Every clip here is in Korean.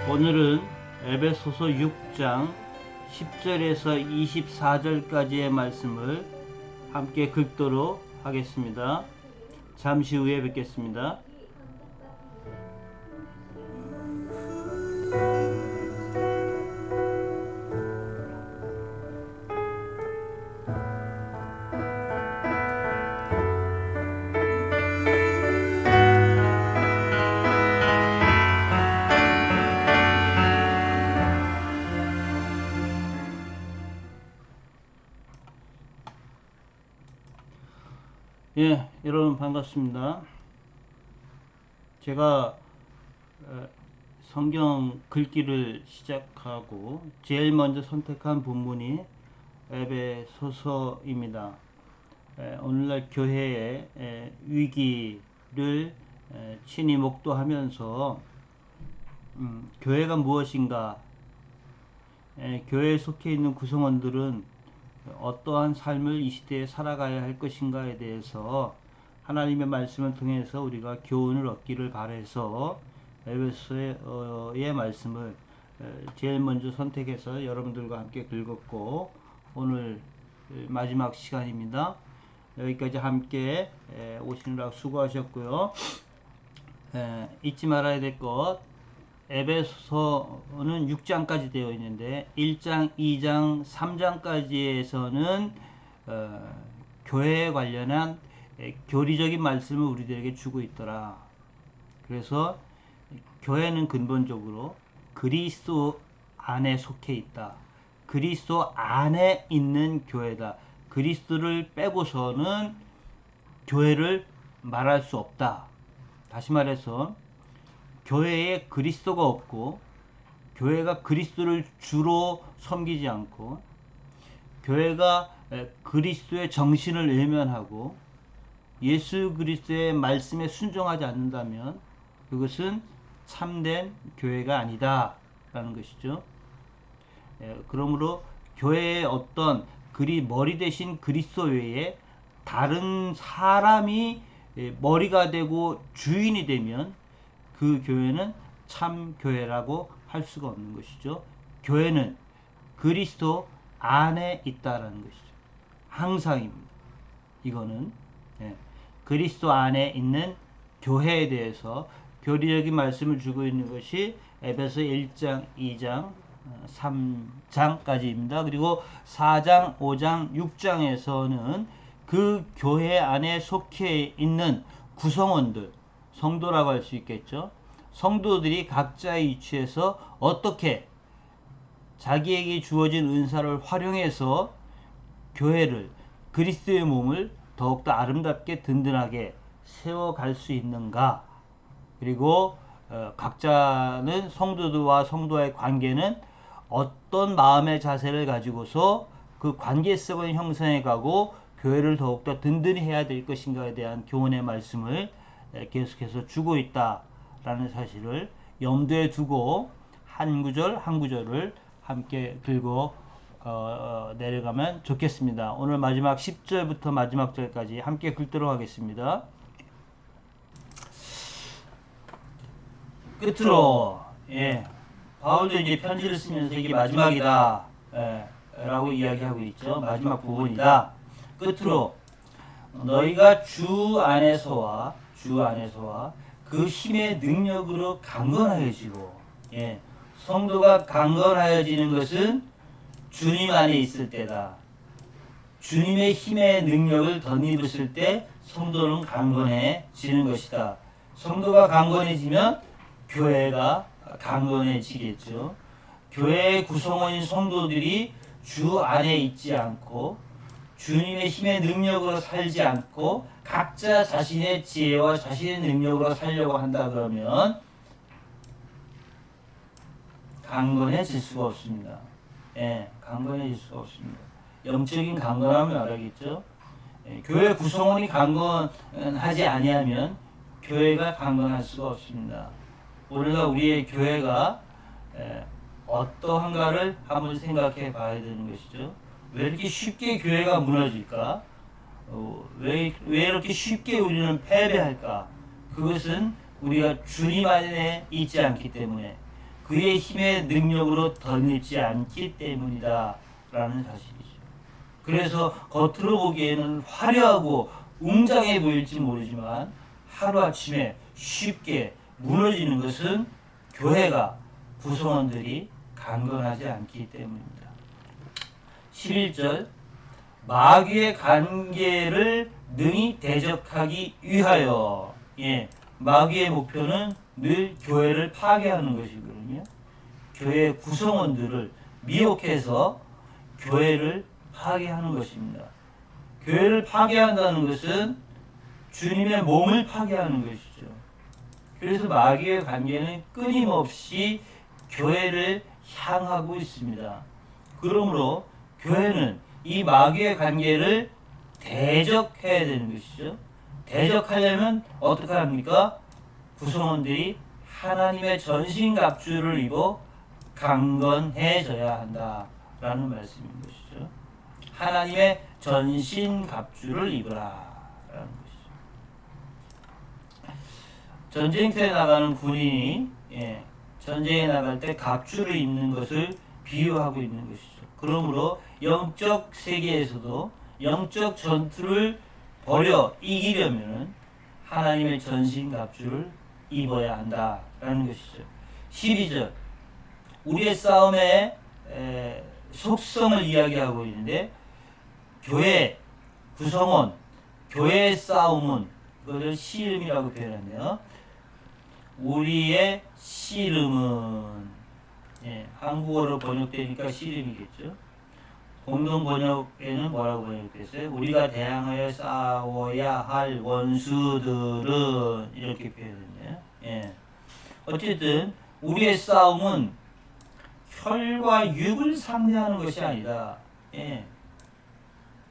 오늘은 에베소서 6장 10절에서 24절까지의 말씀을 함께 긁도록 하겠습니다. 잠시 후에 뵙겠습니다. 예, 여러분 반갑습니다. 제가 성경 긁기를 시작하고 제일 먼저 선택한 본문이 에베소서입니다. 오늘날 교회의 위기를 친히 목도하면서 교회가 무엇인가, 교회에 속해 있는 구성원들은 어떠한 삶을 이 시대에 살아가야 할 것인가에 대해서 하나님의 말씀을 통해서 우리가 교훈을 얻기를 바라서 에베소서의 말씀을 제일 먼저 선택해서 여러분들과 함께 긁었고, 오늘 마지막 시간입니다. 여기까지 함께 오시느라 수고하셨고요. 잊지 말아야 될 것, 에베소서는 6장까지 되어 있는데 1장, 2장, 3장까지에서는 교회에 관련한 교리적인 말씀을 우리들에게 주고 있더라. 그래서 교회는 근본적으로 그리스도 안에 속해 있다. 그리스도 안에 있는 교회다. 그리스도를 빼고서는 교회를 말할 수 없다. 다시 말해서 교회에 그리스도가 없고, 교회가 그리스도를 주로 섬기지 않고, 교회가 그리스도의 정신을 외면하고 예수 그리스도의 말씀에 순종하지 않는다면 그것은 참된 교회가 아니다 라는 것이죠. 그러므로 교회의 어떤 머리 대신 그리스도 외에 다른 사람이 머리가 되고 주인이 되면 그 교회는 참 교회라고 할 수가 없는 것이죠. 교회는 그리스도 안에 있다라는 것이죠. 항상입니다. 이거는 그리스도 안에 있는 교회에 대해서 교리적인 말씀을 주고 있는 것이 에베소 1장, 2장, 3장까지입니다. 그리고 4장, 5장, 6장에서는 그 교회 안에 속해 있는 구성원들, 성도라고 할 수 있겠죠. 성도들이 각자의 위치에서 어떻게 자기에게 주어진 은사를 활용해서 교회를, 그리스도의 몸을 더욱더 아름답게 든든하게 세워갈 수 있는가. 그리고 각자는 성도들과 성도의 관계는 어떤 마음의 자세를 가지고서 그 관계성을 형성해 가고 교회를 더욱더 든든히 해야 될 것인가에 대한 교훈의 말씀을 계속해서 주고 있다라는 사실을 염두에 두고 한 구절 한 구절을 함께 긁어 내려가면 좋겠습니다. 오늘 마지막 10절부터 마지막 절까지 함께 긁도록 하겠습니다. 끝으로 바울도 이제 편지를 쓰면서 이게 마지막이다 라고 이야기하고 있죠. 마지막 부분이다. 끝으로 너희가 주 안에서와 그 힘의 능력으로 강건하여지고, 성도가 강건하여지는 것은 주님 안에 있을 때다. 주님의 힘의 능력을 덧입었을 때 성도는 강건해지는 것이다. 성도가 강건해지면 교회가 강건해지겠죠. 교회의 구성원인 성도들이 주 안에 있지 않고 주님의 힘의 능력으로 살지 않고 각자 자신의 지혜와 자신의 능력으로 살려고 한다 그러면 강건해질 수가 없습니다. 강건해질 수가 없습니다. 영적인 강건함을 말하겠죠. 교회 구성원이 강건하지 아니하면 교회가 강건할 수가 없습니다. 오늘날 우리의 교회가 어떠한가를 한번 생각해 봐야 되는 것이죠. 왜 이렇게 쉽게 교회가 무너질까? 왜 이렇게 쉽게 우리는 패배할까? 그것은 우리가 주님 안에 있지 않기 때문에, 그의 힘의 능력으로 덧입지 않기 때문이다 라는 사실이죠. 그래서 겉으로 보기에는 화려하고 웅장해 보일지 모르지만 하루아침에 쉽게 무너지는 것은 교회가 구성원들이 강건하지 않기 때문입니다. 11절 마귀의 관계를 능히 대적하기 위하여. 마귀의 목표는 늘 교회를 파괴하는 것이거든요. 교회 구성원들을 미혹해서 교회를 파괴하는 것입니다. 교회를 파괴한다는 것은 주님의 몸을 파괴하는 것이죠. 그래서 마귀의 관계는 끊임없이 교회를 향하고 있습니다. 그러므로 교회는 이 마귀의 관계를 대적해야 되는 것이죠. 대적하려면 어떻게 합니까? 구성원들이 하나님의 전신갑주를 입어 강건해져야 한다라는 말씀인 것이죠. 하나님의 전신갑주를 입으라라는 것이죠. 전쟁터에 나가는 군인이 전쟁에 나갈 때 갑주를 입는 것을 비유하고 있는 것이죠. 그러므로 영적 세계에서도 영적 전투를 벌여 이기려면 하나님의 전신갑주를 입어야 한다라는 것이죠. 12절 우리의 싸움의 속성을 이야기하고 있는데 교회 구성원 교회의 싸움은 그것을 씨름이라고 표현하네요. 우리의 씨름은 한국어로 번역되니까 씨름이겠죠. 공동 번역에는 뭐라고 번역됐어요? 우리가 대항하여 싸워야 할 원수들은 이렇게 표현했네요. 어쨌든 우리의 싸움은 혈과 육을 상대하는 것이 아니다.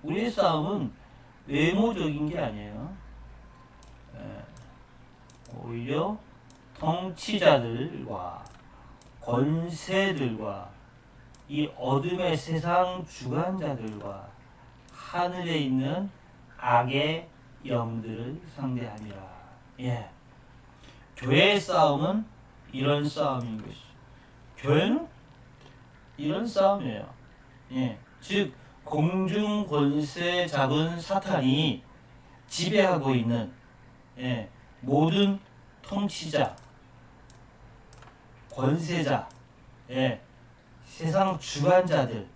우리의 싸움은 외모적인 게 아니에요. 오히려 통치자들과 권세들과 이 어둠의 세상 주관자들과 하늘에 있는 악의 영들을 상대함이라. 교회의 싸움은 이런 싸움인 것이죠. 교회는 이런 싸움이에요. 즉 공중 권세 잡은 사탄이 지배하고 있는 모든 통치자, 권세자, 세상 주관자들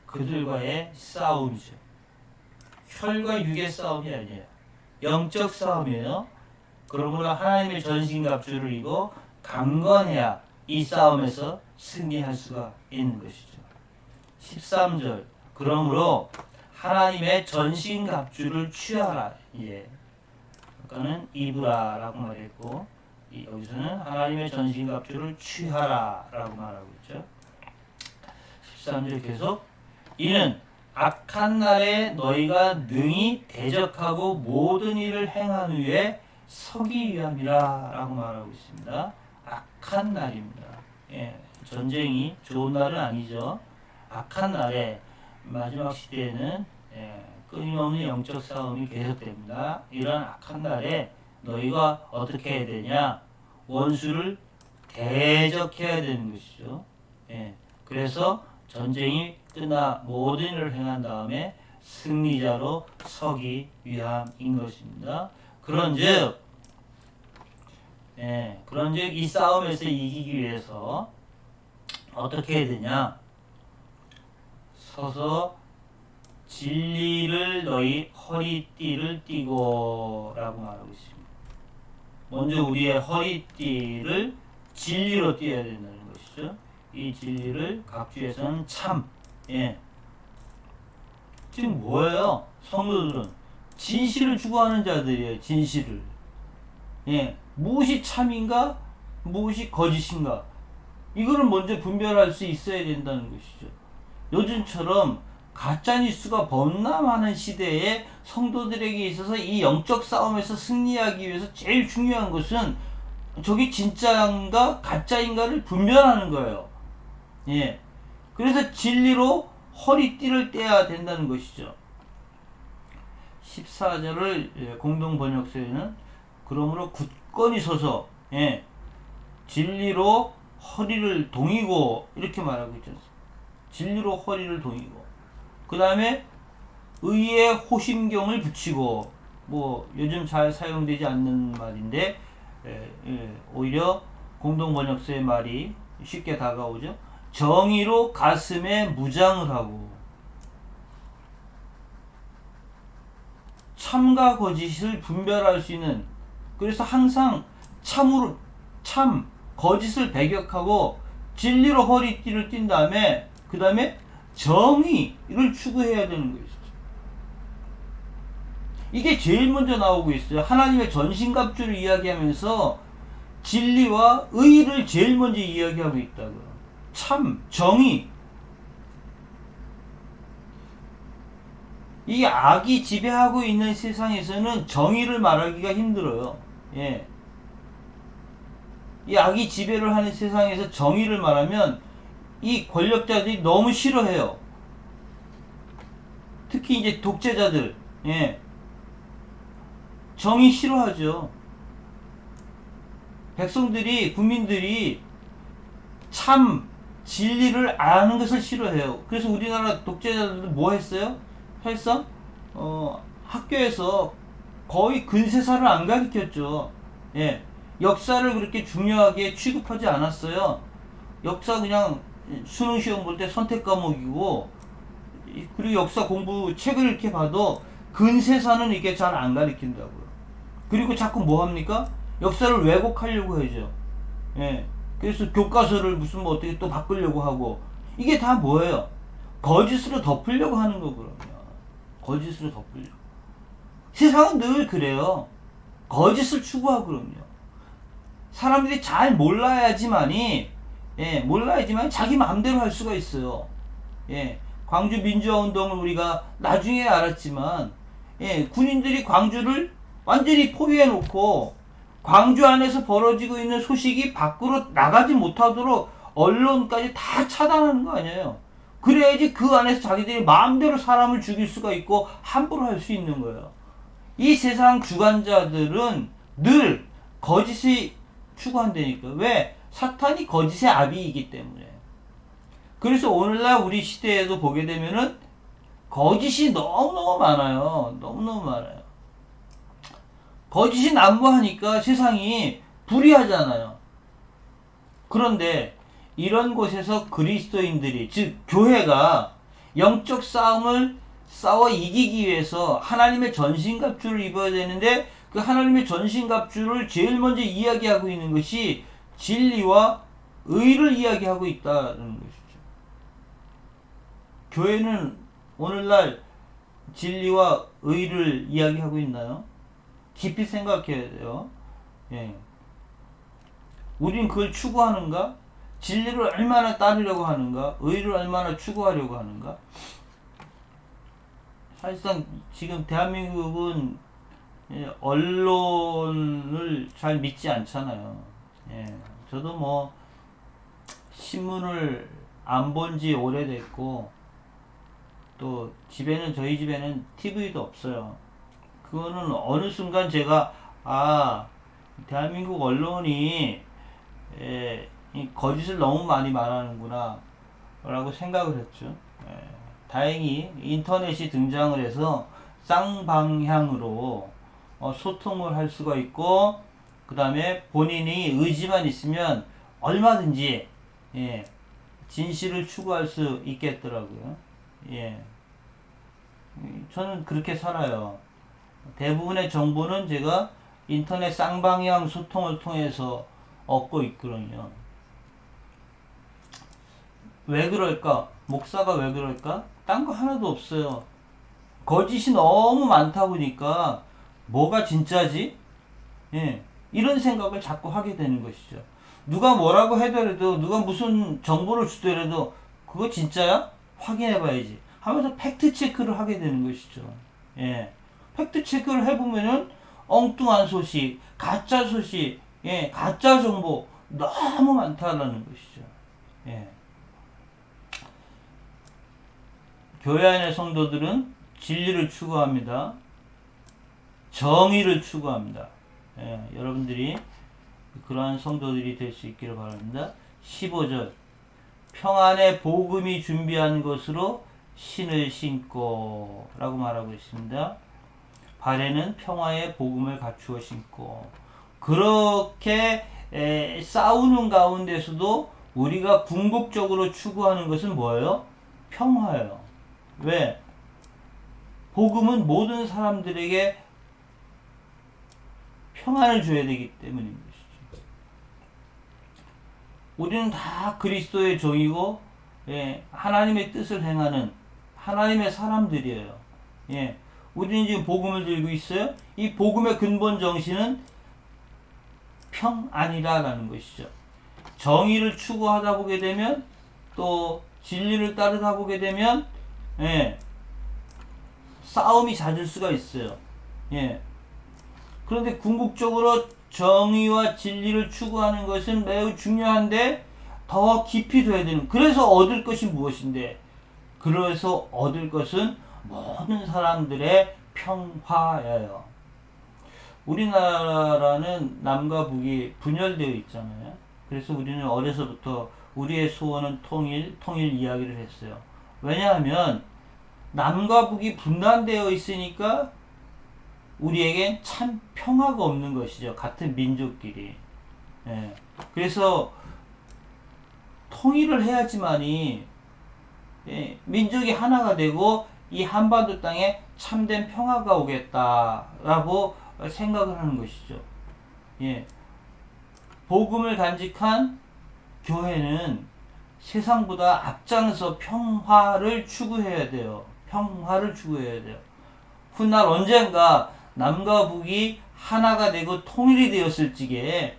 그들과의 싸움이죠. 혈과 육의 싸움이 아니에요. 영적 싸움이에요. 그러므로 하나님의 전신갑주를 입고 강건해야 이 싸움에서 승리할 수가 있는 것이죠. 13절 그러므로 하나님의 전신갑주를 취하라. 아까는 입으라라고 말했고 여기서는 하나님의 전신갑주를 취하라 라고 말하고 있죠. 13절 계속 이는 악한 날에 너희가 능히 대적하고 모든 일을 행한 후에 서기 위함이라 라고 말하고 있습니다. 악한 날입니다. 전쟁이 좋은 날은 아니죠. 악한 날에 마지막 시대에는 끊임없는 영적 싸움이 계속됩니다. 이런 악한 날에 너희가 어떻게 해야 되냐? 원수를 대적해야 되는 것이죠. 그래서 전쟁이 끝나 모든 일을 행한 다음에 승리자로 서기 위함인 것입니다. 그런즉 이 싸움에서 이기기 위해서 어떻게 해야 되냐? 서서 진리를 너희 허리띠를 띠고 라고 말하고 있습니다. 먼저 우리의 허리띠를 진리로 띠어야 된다는 것이죠. 이 진리를 각주에서는 참, 지금 뭐예요? 성도들은 진실을 추구하는 자들이에요. 진실을. 무엇이 참인가? 무엇이 거짓인가? 이거를 먼저 분별할 수 있어야 된다는 것이죠. 요즘처럼 가짜뉴스가 범람하는 시대에 성도들에게 있어서 이 영적 싸움에서 승리하기 위해서 제일 중요한 것은 저게 진짜인가 가짜인가를 분별하는 거예요. 그래서 진리로 허리띠를 떼야 된다는 것이죠. 14절을 공동 번역서에는 그러므로 굳건히 서서 진리로 허리를 동이고 이렇게 말하고 있지 않습니까? 진리로 허리를 동이고 그 다음에 의에 호심경을 붙이고 뭐 요즘 잘 사용되지 않는 말인데 오히려 공동번역서의 말이 쉽게 다가오죠. 정의로 가슴에 무장을 하고 참과 거짓을 분별할 수 있는 그래서 항상 참으로 참 거짓을 배격하고 진리로 허리띠를 띈 다음에 그 다음에 정의를 추구해야 되는 거예요. 이게 제일 먼저 나오고 있어요. 하나님의 전신갑주를 이야기하면서 진리와 의를 제일 먼저 이야기하고 있다고. 참, 정의. 이 악이 지배하고 있는 세상에서는 정의를 말하기가 힘들어요. 예. 이 악이 지배를 하는 세상에서 정의를 말하면 이 권력자들이 너무 싫어해요. 특히 이제 독재자들, 예. 정의 싫어하죠. 백성들이, 국민들이 참 진리를 아는 것을 싫어해요. 그래서 우리나라 독재자들도 뭐 했어요? 사실상 학교에서 거의 근세사를 안 가르쳤죠. 예. 역사를 그렇게 중요하게 취급하지 않았어요. 역사 그냥 수능 시험 볼 때 선택 과목이고 그리고 역사 공부 책을 이렇게 봐도 근세사는 이게 잘 안 가르친다고요. 그리고 자꾸 뭐 합니까? 역사를 왜곡하려고 하죠. 예. 그래서 교과서를 무슨 뭐 어떻게 또 바꾸려고 하고 이게 다 뭐예요? 거짓으로 덮으려고 하는 거거든요. 거짓으로 덮으려고. 세상은 늘 그래요. 거짓을 추구하거든요. 사람들이 잘 몰라야지만이 몰라야지만 자기 마음대로 할 수가 있어요. 예. 광주 민주화 운동을 우리가 나중에 알았지만 군인들이 광주를 완전히 포위해 놓고 광주 안에서 벌어지고 있는 소식이 밖으로 나가지 못하도록 언론까지 다 차단하는 거 아니에요. 그래야지 그 안에서 자기들이 마음대로 사람을 죽일 수가 있고 함부로 할 수 있는 거예요. 이 세상 주관자들은 늘 거짓이 추구한다니까. 왜? 사탄이 거짓의 아비이기 때문에. 그래서 오늘날 우리 시대에도 보게 되면은 거짓이 너무너무 많아요. 너무너무 많아요. 거짓이 난무하니까 세상이 불이하잖아요. 그런데 이런 곳에서 그리스도인들이, 즉 교회가 영적 싸움을 싸워 이기기 위해서 하나님의 전신갑주를 입어야 되는데 그 하나님의 전신갑주를 제일 먼저 이야기하고 있는 것이 진리와 의를 이야기하고 있다는 것이죠. 교회는 오늘날 진리와 의를 이야기하고 있나요? 깊이 생각해야 돼요. 예. 우린 그걸 추구하는가? 진리를 얼마나 따르려고 하는가? 의를 얼마나 추구하려고 하는가? 사실상 지금 대한민국은 언론을 잘 믿지 않잖아요. 예. 저도 뭐 신문을 안 본 지 오래됐고 또 저희 집에는 TV도 없어요. 그거는 어느 순간 제가 대한민국 언론이 이 거짓을 너무 많이 말하는구나 라고 생각을 했죠. 다행히 인터넷이 등장을 해서 쌍방향으로 소통을 할 수가 있고 그 다음에 본인이 의지만 있으면 얼마든지 진실을 추구할 수 있겠더라고요. 저는 그렇게 살아요. 대부분의 정보는 제가 인터넷 쌍방향 소통을 통해서 얻고 있거든요. 왜 그럴까? 목사가 왜 그럴까? 딴 거 하나도 없어요. 거짓이 너무 많다 보니까 뭐가 진짜지? 이런 생각을 자꾸 하게 되는 것이죠. 누가 뭐라고 해더라도 누가 무슨 정보를 주더라도 그거 진짜야? 확인해 봐야지 하면서 팩트 체크를 하게 되는 것이죠. 팩트 체크를 해보면은 엉뚱한 소식, 가짜 소식, 가짜 정보 너무 많다라는 것이죠. 교회 안의 성도들은 진리를 추구합니다. 정의를 추구합니다. 여러분들이 그러한 성도들이 될 수 있기를 바랍니다. 15절 평안의 복음이 준비한 것으로 신을 신고 라고 말하고 있습니다. 발에는 평화의 복음을 갖추어 신고 그렇게 싸우는 가운데서도 우리가 궁극적으로 추구하는 것은 뭐예요? 평화예요. 왜? 복음은 모든 사람들에게 평안을 줘야 되기 때문인 것이죠. 우리는 다 그리스도의 종이고 하나님의 뜻을 행하는 하나님의 사람들이에요. 우리는 지금 복음을 들고 있어요. 이 복음의 근본 정신은 평안이라는 것이죠. 정의를 추구하다 보게 되면 또 진리를 따르다 보게 되면 싸움이 잦을 수가 있어요. 그런데 궁극적으로 정의와 진리를 추구하는 것은 매우 중요한데 더 깊이 둬야 되는. 그래서 얻을 것이 무엇인데? 그래서 얻을 것은 모든 사람들의 평화예요. 우리나라는 남과 북이 분열되어 있잖아요. 그래서 우리는 어려서부터 우리의 소원은 통일 이야기를 했어요. 왜냐하면 남과 북이 분단되어 있으니까 우리에겐 참 평화가 없는 것이죠. 같은 민족끼리. 그래서 통일을 해야지만이 민족이 하나가 되고 이 한반도 땅에 참된 평화가 오겠다라고 생각을 하는 것이죠. 복음을 간직한 교회는 세상보다 앞장서 평화를 추구해야 돼요. 평화를 추구해야 돼요. 훗날 언젠가 남과 북이 하나가 되고 통일이 되었을 적에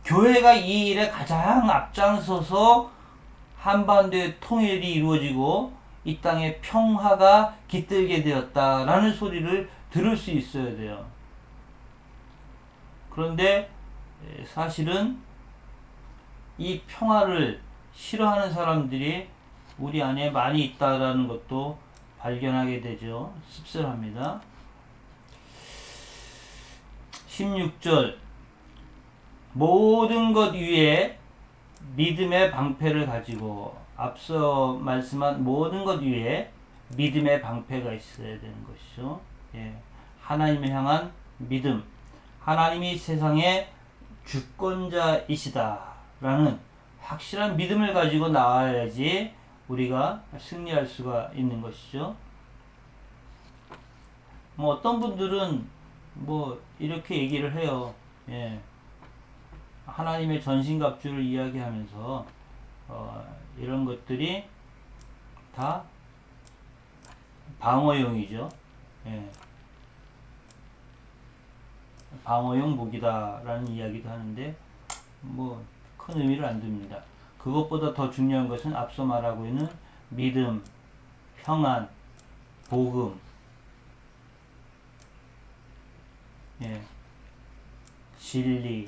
교회가 이 일에 가장 앞장서서 한반도의 통일이 이루어지고 이 땅에 평화가 깃들게 되었다라는 소리를 들을 수 있어야 돼요. 그런데 사실은 이 평화를 싫어하는 사람들이 우리 안에 많이 있다라는 것도 발견하게 되죠. 씁쓸합니다. 16절 모든 것 위에 믿음의 방패를 가지고 앞서 말씀한 모든 것 위에 믿음의 방패가 있어야 되는 것이죠. 하나님을 향한 믿음. 하나님이 세상의 주권자이시다 라는 확실한 믿음을 가지고 나와야지 우리가 승리할 수가 있는 것이죠. 어떤 분들은 이렇게 얘기를 해요. 하나님의 전신갑주를 이야기하면서 이런 것들이 다 방어용이죠. 방어용 무기다라는 이야기도 하는데 큰 의미를 안 둡니다. 그것보다 더 중요한 것은 앞서 말하고 있는 믿음, 평안, 복음, 진리,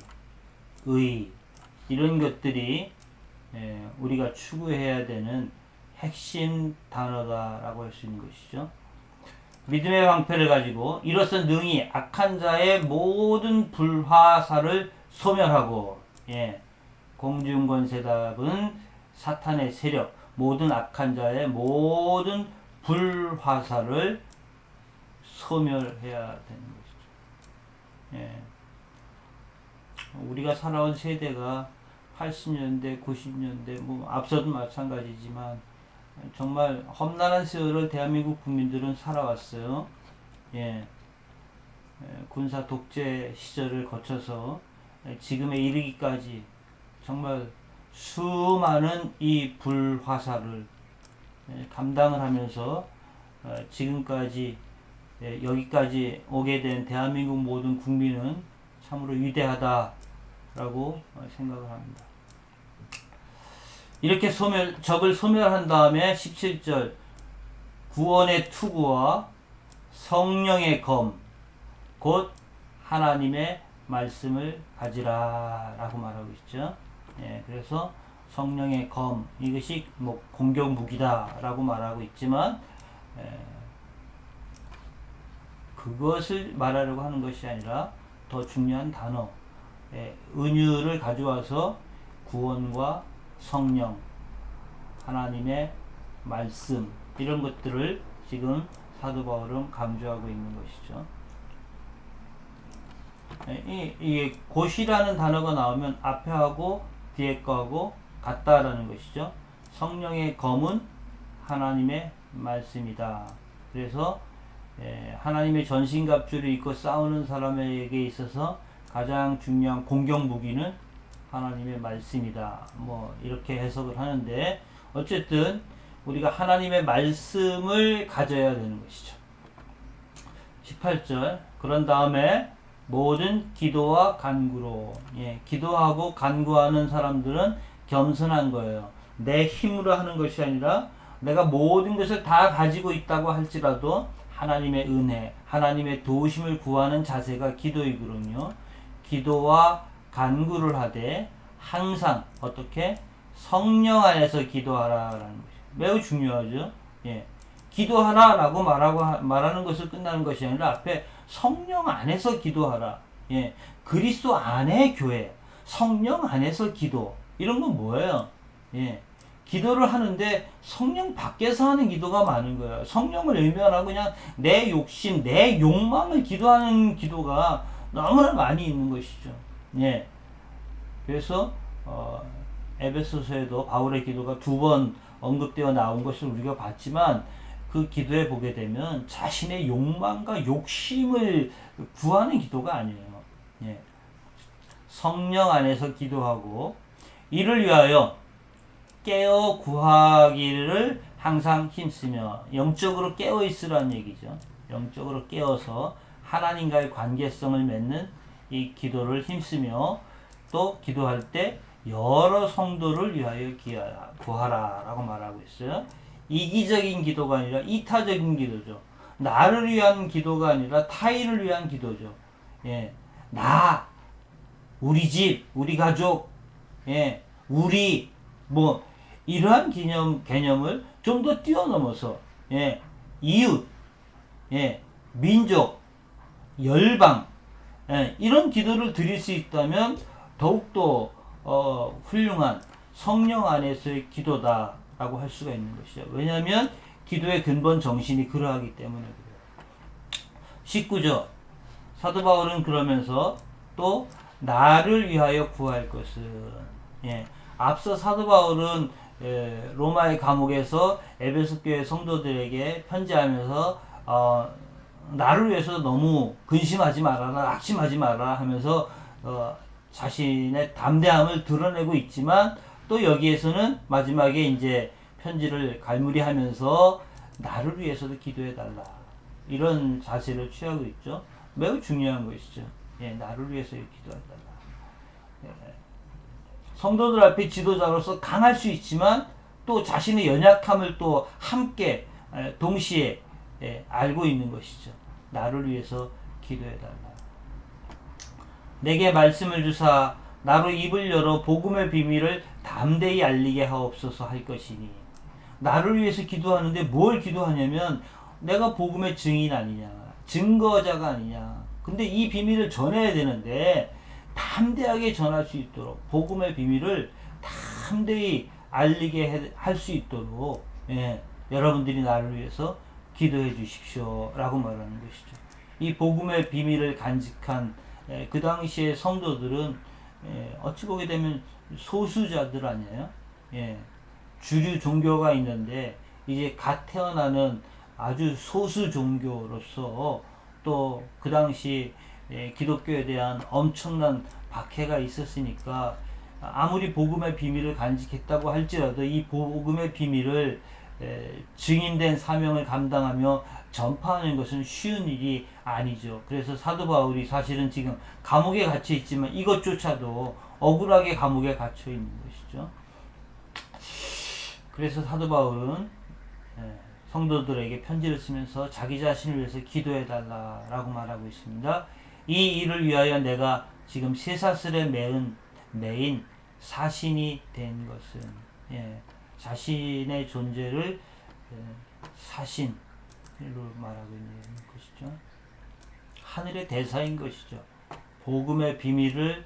의 이런 것들이 우리가 추구해야 되는 핵심 단어다라고 할 수 있는 것이죠. 믿음의 방패를 가지고 이로써 능히 악한 자의 모든 불화살을 소멸하고 공중권세답은 사탄의 세력 모든 악한 자의 모든 불화살을 소멸해야 되는 것이죠. 우리가 살아온 세대가 80년대, 90년대, 앞서도 마찬가지지만 정말 험난한 세월을 대한민국 국민들은 살아왔어요. 군사 독재 시절을 거쳐서 지금에 이르기까지 정말 수많은 이 불화살을 감당을 하면서 지금까지 여기까지 오게 된 대한민국 모든 국민은 참으로 위대하다라고 생각을 합니다. 이렇게 적을 소멸한 다음에 17절 구원의 투구와 성령의 검 곧 하나님의 말씀을 가지라 라고 말하고 있죠. 그래서 성령의 검 이것이 공격 무기다 라고 말하고 있지만 그것을 말하려고 하는 것이 아니라 더 중요한 단어 은유를 가져와서 구원과 성령, 하나님의 말씀 이런 것들을 지금 사도 바울은 강조하고 있는 것이죠. 이게 곧이라는 단어가 나오면 앞에 하고 뒤에 거하고 같다라는 것이죠. 성령의 검은 하나님의 말씀이다. 그래서 하나님의 전신갑주를 입고 싸우는 사람에게 있어서 가장 중요한 공격 무기는 하나님의 말씀이다. 뭐 이렇게 해석을 하는데 어쨌든 우리가 하나님의 말씀을 가져야 되는 것이죠. 18절 그런 다음에 모든 기도와 간구로 기도하고 간구하는 사람들은 겸손한 거예요. 내 힘으로 하는 것이 아니라 내가 모든 것을 다 가지고 있다고 할지라도 하나님의 은혜, 하나님의 도우심을 구하는 자세가 기도이거든요. 기도와 간구를 하되 항상 어떻게 성령 안에서 기도하라라는 것이 매우 중요하죠. 기도하라라고 말하는 것을 끝나는 것이 아니라 앞에 성령 안에서 기도하라. 그리스도 안의 교회, 성령 안에서 기도 이런 건 뭐예요? 기도를 하는데 성령 밖에서 하는 기도가 많은 거예요. 성령을 의미하고 그냥 내 욕심, 내 욕망을 기도하는 기도가 너무나 많이 있는 것이죠. 그래서 에베소서에도 바울의 기도가 2번 언급되어 나온 것을 우리가 봤지만 그 기도에 보게 되면 자신의 욕망과 욕심을 구하는 기도가 아니에요. 성령 안에서 기도하고 이를 위하여 깨어 구하기를 항상 힘쓰며 영적으로 깨어 있으라는 얘기죠. 영적으로 깨어서 하나님과의 관계성을 맺는 이 기도를 힘쓰며 또 기도할 때 여러 성도를 위하여 구하라 라고 말하고 있어요. 이기적인 기도가 아니라 이타적인 기도죠. 나를 위한 기도가 아니라 타인을 위한 기도죠. 나, 우리 집, 우리 가족, 우리, 뭐 이러한 개념을 좀 더 뛰어넘어서 이웃, 민족, 열방 이런 기도를 드릴 수 있다면 더욱더 훌륭한 성령 안에서의 기도다라고 할 수가 있는 것이죠. 왜냐하면 기도의 근본 정신이 그러하기 때문에 그래요. 19절 사도 바울은 그러면서 또 나를 위하여 구할 것은 앞서 사도 바울은 로마의 감옥에서 에베소 교회 성도들에게 편지하면서 나를 위해서 너무 근심하지 말아라, 낙심하지 말아라 하면서 자신의 담대함을 드러내고 있지만 또 여기에서는 마지막에 이제 편지를 갈무리하면서 나를 위해서도 기도해달라 이런 자세를 취하고 있죠. 매우 중요한 것이죠. 나를 위해서 기도해달라. 성도들 앞에 지도자로서 강할 수 있지만 또 자신의 연약함을 또 함께 동시에 알고 있는 것이죠. 나를 위해서 기도해달라. 내게 말씀을 주사 나로 입을 열어 복음의 비밀을 담대히 알리게 하옵소서 할 것이니 나를 위해서 기도하는데 뭘 기도하냐면 내가 복음의 증인 아니냐 증거자가 아니냐 근데 이 비밀을 전해야 되는데 담대하게 전할 수 있도록 복음의 비밀을 담대히 알리게 할 수 있도록 여러분들이 나를 위해서 기도해 주십시오 라고 말하는 것이죠. 이 복음의 비밀을 간직한 그 당시의 성도들은 어찌 보게 되면 소수자들 아니에요. 주류 종교가 있는데 이제 갓 태어나는 아주 소수 종교로서 또 그 당시 기독교에 대한 엄청난 박해가 있었으니까 아무리 복음의 비밀을 간직했다고 할지라도 이 복음의 비밀을 증인된 사명을 감당하며 전파하는 것은 쉬운 일이 아니죠. 그래서 사도 바울이 사실은 지금 감옥에 갇혀 있지만 이것조차도 억울하게 감옥에 갇혀 있는 것이죠. 그래서 사도 바울은 성도들에게 편지를 쓰면서 자기 자신을 위해서 기도해 달라라고 말하고 있습니다. 이 일을 위하여 내가 지금 쇠사슬에 매인 사신이 된 것은 자신의 존재를 사신으로 말하고 있는 것이죠. 하늘의 대사인 것이죠. 복음의 비밀을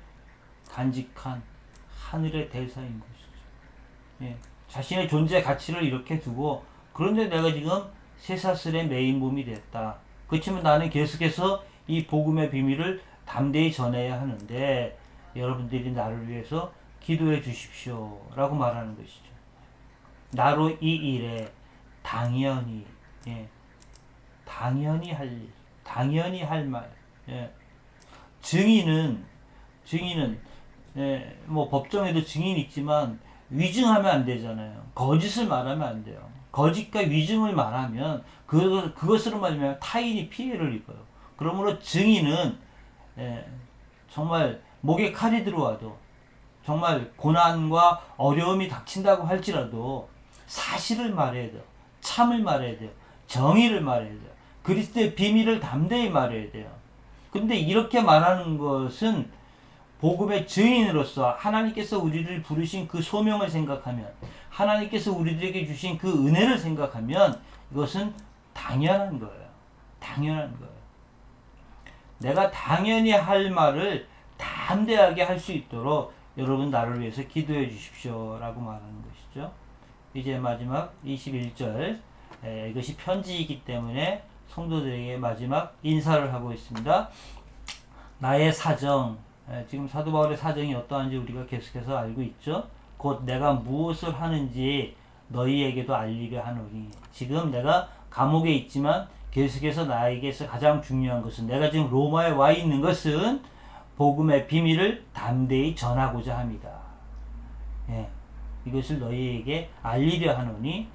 간직한 하늘의 대사인 것이죠. 예. 자신의 존재 가치를 이렇게 두고 그런데 내가 지금 쇠사슬의 메인 몸이 됐다. 그렇지만 나는 계속해서 이 복음의 비밀을 담대히 전해야 하는데 여러분들이 나를 위해서 기도해 주십시오 라고 말하는 것이죠. 나로 이 일에 당연히 당연히 할 일, 당연히 할 말. 증인은 뭐 법정에도 증인이 있지만 위증하면 안 되잖아요. 거짓을 말하면 안 돼요. 거짓과 위증을 말하면 그것으로 말하면 타인이 피해를 입어요. 그러므로 증인은 정말 목에 칼이 들어와도 정말 고난과 어려움이 닥친다고 할지라도 사실을 말해야 돼요. 참을 말해야 돼요. 정의를 말해야 돼요. 그리스도의 비밀을 담대히 말해야 돼요. 근데 이렇게 말하는 것은 복음의 증인으로서 하나님께서 우리를 부르신 그 소명을 생각하면 하나님께서 우리들에게 주신 그 은혜를 생각하면 이것은 당연한 거예요. 당연한 거예요. 내가 당연히 할 말을 담대하게 할 수 있도록 여러분 나를 위해서 기도해 주십시오 라고 말하는 것이죠. 이제 마지막 21절 이것이 편지이기 때문에 성도들에게 마지막 인사를 하고 있습니다. 나의 사정, 지금 사도 바울의 사정이 어떠한지 우리가 계속해서 알고 있죠. 곧 내가 무엇을 하는지 너희에게도 알리려 하노니. 지금 내가 감옥에 있지만 계속해서 나에게서 가장 중요한 것은 내가 지금 로마에 와 있는 것은 복음의 비밀을 담대히 전하고자 합니다. 이것을 너희에게 알리려 하노니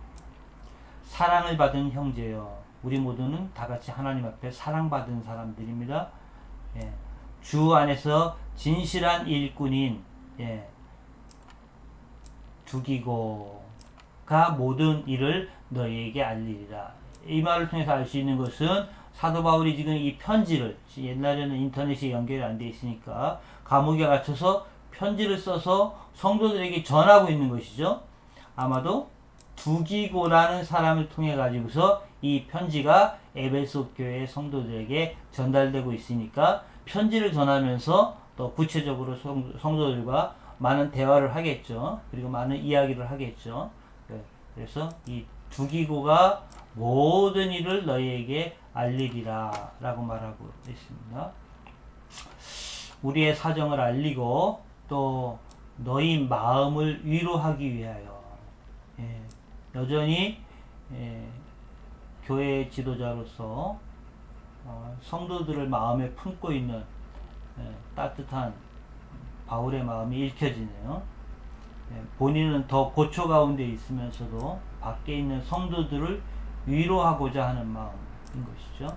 사랑을 받은 형제여. 우리 모두는 다 같이 하나님 앞에 사랑받은 사람들입니다. 주 안에서 진실한 일꾼인 두기고가 모든 일을 너희에게 알리리라. 이 말을 통해서 알 수 있는 것은 사도 바울이 지금 이 편지를 옛날에는 인터넷이 연결이 안 돼 있으니까 감옥에 갇혀서 편지를 써서 성도들에게 전하고 있는 것이죠. 아마도 두기고라는 사람을 통해 가지고서 이 편지가 에베소 교회 성도들에게 전달되고 있으니까 편지를 전하면서 또 구체적으로 성도들과 많은 대화를 하겠죠. 그리고 많은 이야기를 하겠죠. 그래서 이 두기고가 모든 일을 너희에게 알리리라 라고 말하고 있습니다. 우리의 사정을 알리고 또 너희 마음을 위로하기 위하여 여전히 교회 지도자로서 성도들을 마음에 품고 있는 따뜻한 바울의 마음이 읽혀지네요. 본인은 더 고초 가운데 있으면서도 밖에 있는 성도들을 위로하고자 하는 마음인 것이죠.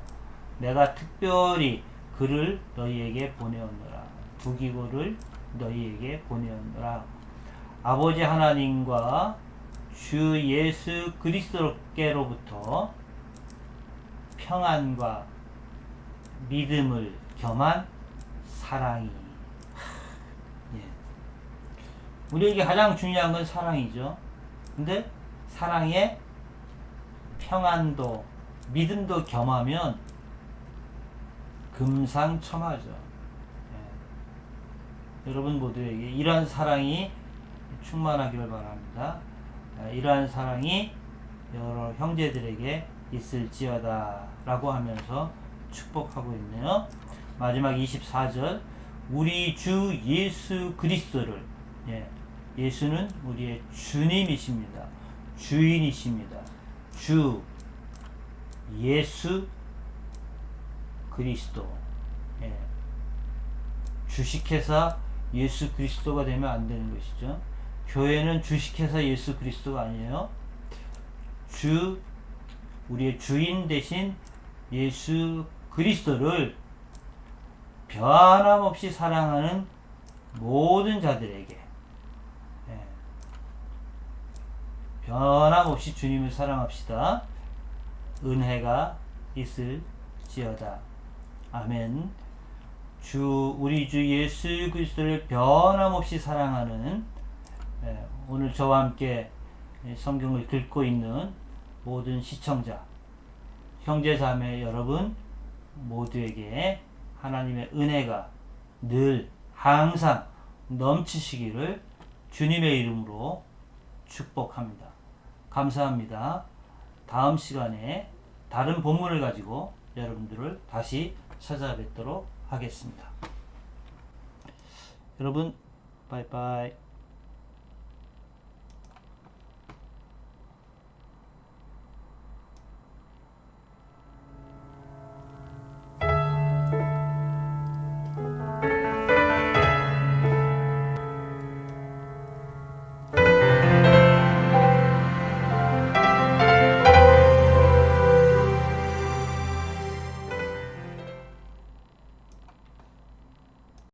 내가 특별히 그를 너희에게 보내었노라. 두기고를 너희에게 보내었노라. 아버지 하나님과 주 예수 그리스도께로부터 평안과 믿음을 겸한 사랑이. 우리에게 가장 중요한 건 사랑이죠. 근데 사랑에 평안도 믿음도 겸하면 금상첨화죠. 여러분 모두에게 이러한 사랑이 충만하기를 바랍니다. 이러한 사랑이 여러 형제들에게 있을지어다 라고 하면서 축복하고 있네요. 마지막 24절 우리 주 예수 그리스도를 예수는 우리의 주님이십니다. 주인이십니다. 주 예수 그리스도. 주식회사 예수 그리스도가 되면 안 되는 것이죠. 교회는 주식회사 예수 그리스도가 아니에요. 우리의 주인 대신 예수 그리스도를 변함없이 사랑하는 모든 자들에게 변함없이 주님을 사랑합시다. 은혜가 있을지어다. 아멘. 우리 주 예수 그리스도를 변함없이 사랑하는 오늘 저와 함께 성경을 읽고 있는 모든 시청자, 형제자매 여러분 모두에게 하나님의 은혜가 늘 항상 넘치시기를 주님의 이름으로 축복합니다. 감사합니다. 다음 시간에 다른 본문을 가지고 여러분들을 다시 찾아뵙도록 하겠습니다. 여러분, 바이바이.